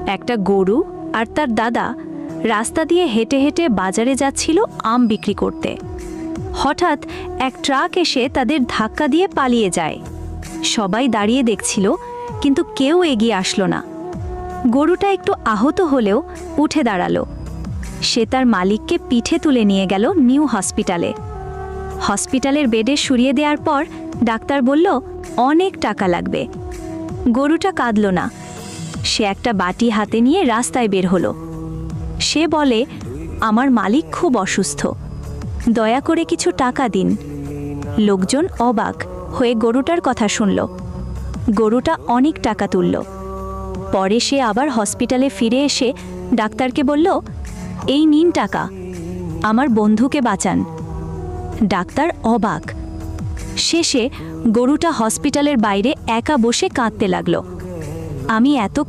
একটা গরু আর তার দাদা রাস্তা দিয়ে হেঁটে হেঁটে বাজারে যাচ্ছিল আম বিক্রি করতে। হঠাৎ এক ট্রাক এসে তাদের ধাক্কা দিয়ে পালিয়ে যায়। সবাই দাঁড়িয়ে দেখছিল, কিন্তু কেউ এগিয়ে আসলো না। গরুটা একটু আহত হলেও উঠে দাঁড়ালো। সে তার মালিককে পিঠে তুলে নিয়ে গেল নিউ হসপিটালে। হসপিটালের বেডে শুরিয়ে দেওয়ার পর ডাক্তার বলল অনেক টাকা লাগবে। গরুটা কাঁদল না। সে একটা বাটি হাতে নিয়ে রাস্তায় বের হলো। সে বলে, আমার মালিক খুব অসুস্থ, দয়া করে কিছু টাকা দিন। লোকজন অবাক হয়ে গরুটার কথা শুনল। গরুটা অনেক টাকা তুলল। পরে সে আবার হসপিটালে ফিরে এসে ডাক্তারকে বলল, এই নিন টাকা, আমার বন্ধুকে বাঁচান। ডাক্তার অবাক। শেষে গরুটা হসপিটালের বাইরে একা বসে কাঁদতে লাগলো। আমি এত